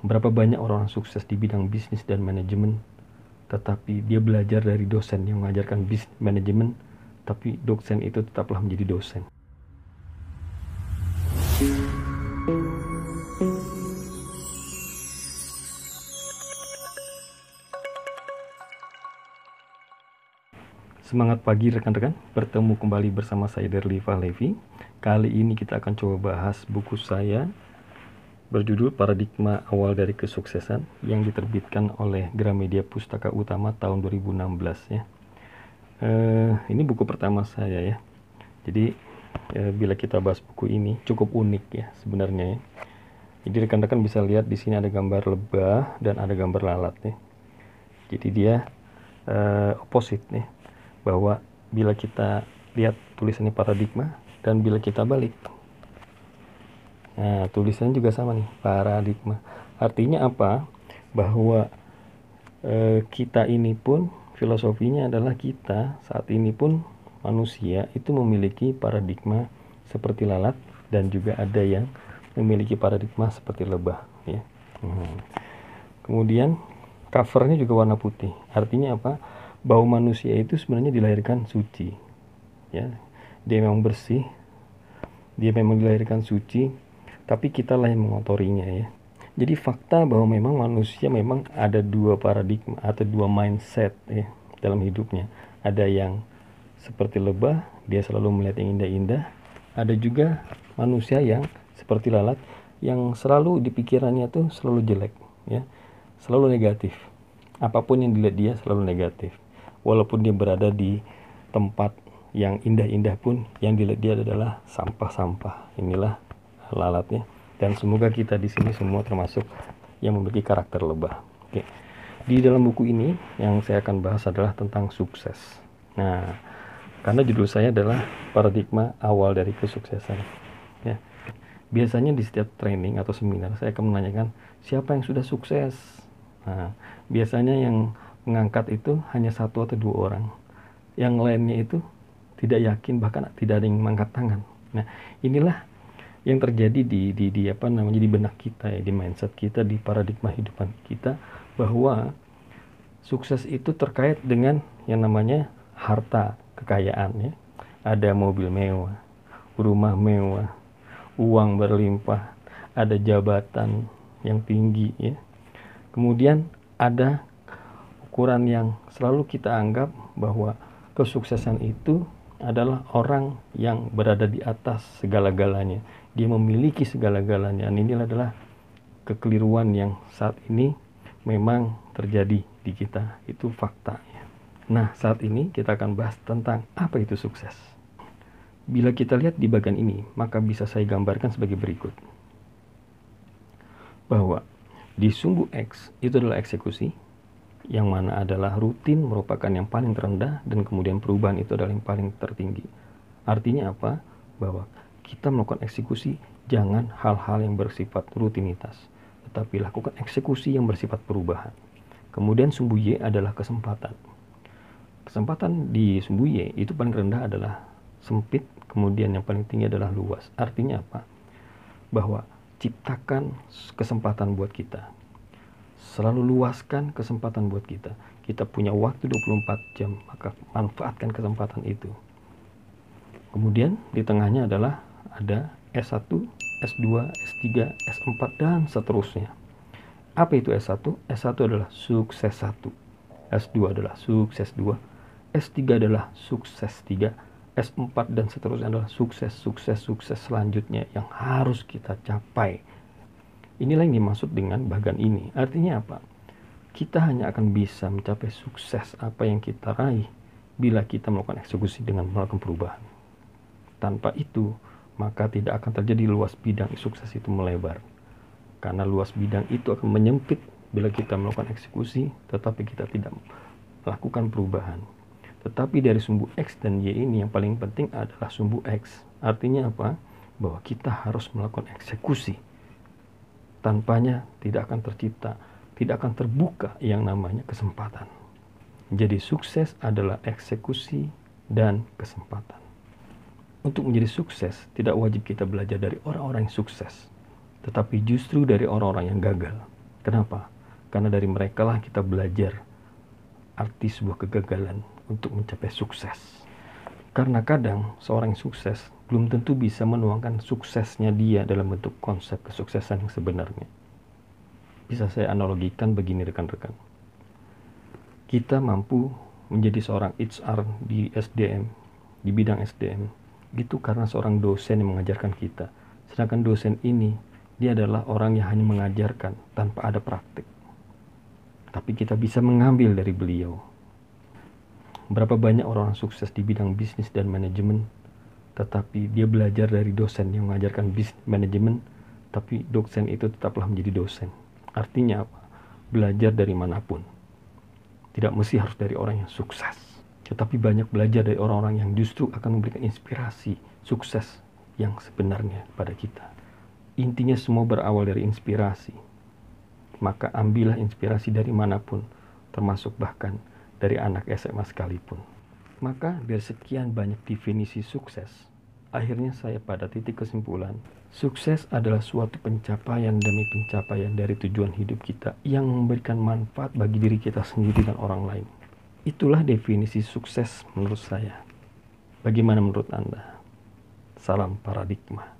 Berapa banyak orang sukses di bidang bisnis dan manajemen, tetapi dia belajar dari dosen yang mengajarkan bisnis manajemen, tapi dosen itu tetaplah menjadi dosen. Semangat pagi rekan-rekan, bertemu kembali bersama saya Derliva Levi. Kali ini kita akan coba bahas buku saya berjudul Paradigma Awal dari Kesuksesan yang diterbitkan oleh Gramedia Pustaka Utama tahun 2016 ya. Ini buku pertama saya ya. Jadi bila kita bahas buku ini cukup unik ya sebenarnya ya. Jadi rekan-rekan bisa lihat di sini ada gambar lebah dan ada gambar lalat ya. Jadi dia opposite nih, bahwa bila kita lihat tulisannya paradigma dan bila kita balik, nah tulisannya juga sama nih, paradigma. Artinya apa? Bahwa kita ini pun filosofinya adalah kita saat ini pun manusia itu memiliki paradigma seperti lalat dan juga ada yang memiliki paradigma seperti lebah ya. Kemudian covernya juga warna putih. Artinya apa? Bahwa manusia itu sebenarnya dilahirkan suci ya. Dia memang bersih, dia memang dilahirkan suci, tapi kitalah yang mengotorinya ya. Jadi fakta bahwa memang manusia memang ada dua paradigma atau dua mindset ya dalam hidupnya. Ada yang seperti lebah, dia selalu melihat yang indah-indah. Ada juga manusia yang seperti lalat, yang selalu di pikirannya tuh selalu jelek ya, selalu negatif. Apapun yang dilihat dia selalu negatif. Walaupun dia berada di tempat yang indah-indah pun, yang dilihat dia adalah sampah-sampah. Inilah lalatnya. Dan semoga kita di sini semua termasuk yang memiliki karakter lebah. Oke. Di dalam buku ini yang saya akan bahas adalah tentang sukses. Nah, karena judul saya adalah Paradigma Awal dari Kesuksesan. Ya. Biasanya di setiap training atau seminar saya akan menanyakan siapa yang sudah sukses. Nah, biasanya yang mengangkat itu hanya satu atau dua orang. Yang lainnya itu tidak yakin, bahkan tidak ada yang mengangkat tangan. Nah, inilah yang terjadi di benak kita ya, di mindset kita, di paradigma hidupan kita, bahwa sukses itu terkait dengan yang namanya harta, kekayaan ya. Ada mobil mewah, rumah mewah, uang berlimpah, ada jabatan yang tinggi ya. Kemudian ada ukuran yang selalu kita anggap bahwa kesuksesan itu adalah orang yang berada di atas segala-galanya. Dia memiliki segala-galanya. Dan inilah adalah kekeliruan yang saat ini memang terjadi di kita. Itu faktanya. Nah, saat ini kita akan bahas tentang apa itu sukses. Bila kita lihat di bagian ini, maka bisa saya gambarkan sebagai berikut. Bahwa di sumbu X itu adalah eksekusi, yang mana adalah rutin merupakan yang paling terendah, dan kemudian perubahan itu adalah yang paling tertinggi. Artinya apa? Bahwa kita melakukan eksekusi, jangan hal-hal yang bersifat rutinitas, tetapi lakukan eksekusi yang bersifat perubahan. Kemudian sumbu Y adalah kesempatan. Kesempatan di sumbu Y itu paling rendah adalah sempit, kemudian yang paling tinggi adalah luas. Artinya apa? Bahwa ciptakan kesempatan buat kita. Selalu luaskan kesempatan buat kita. Kita punya waktu 24 jam, maka manfaatkan kesempatan itu. Kemudian di tengahnya adalah ada S1, S2, S3, S4, dan seterusnya. Apa itu S1? S1 adalah sukses 1. S2 adalah sukses 2. S3 adalah sukses 3. S4 dan seterusnya adalah sukses selanjutnya yang harus kita capai. Inilah yang dimaksud dengan bagian ini. Artinya apa? Kita hanya akan bisa mencapai sukses apa yang kita raih bila kita melakukan eksekusi dengan melakukan perubahan. Tanpa itu, maka tidak akan terjadi luas bidang sukses itu melebar. Karena luas bidang itu akan menyempit bila kita melakukan eksekusi, tetapi kita tidak melakukan perubahan. Tetapi dari sumbu X dan Y ini yang paling penting adalah sumbu X. Artinya apa? Bahwa kita harus melakukan eksekusi. Tanpanya tidak akan tercipta, tidak akan terbuka yang namanya kesempatan. Jadi sukses adalah eksekusi dan kesempatan. Untuk menjadi sukses, tidak wajib kita belajar dari orang-orang yang sukses, tetapi justru dari orang-orang yang gagal. Kenapa? Karena dari mereka lah kita belajar arti sebuah kegagalan untuk mencapai sukses. Karena kadang seorang yang sukses belum tentu bisa menuangkan suksesnya dia dalam bentuk konsep kesuksesan yang sebenarnya. Bisa saya analogikan begini rekan-rekan. Kita mampu menjadi seorang HR di SDM, di bidang SDM, itu karena seorang dosen yang mengajarkan kita. Sedangkan dosen ini, dia adalah orang yang hanya mengajarkan tanpa ada praktik. Tapi kita bisa mengambil dari beliau. Berapa banyak orang sukses di bidang bisnis dan manajemen, tetapi dia belajar dari dosen yang mengajarkan bisnis manajemen, tapi dosen itu tetaplah menjadi dosen. Artinya apa? Belajar dari manapun. Tidak mesti harus dari orang yang sukses, tetapi banyak belajar dari orang-orang yang justru akan memberikan inspirasi sukses yang sebenarnya pada kita. Intinya semua berawal dari inspirasi. Maka ambillah inspirasi dari manapun, termasuk bahkan dari anak SMA sekalipun. Maka dari sekian banyak definisi sukses, akhirnya saya pada titik kesimpulan, sukses adalah suatu pencapaian demi pencapaian dari tujuan hidup kita yang memberikan manfaat bagi diri kita sendiri dan orang lain. Itulah definisi sukses menurut saya. Bagaimana menurut Anda? Salam paradigma.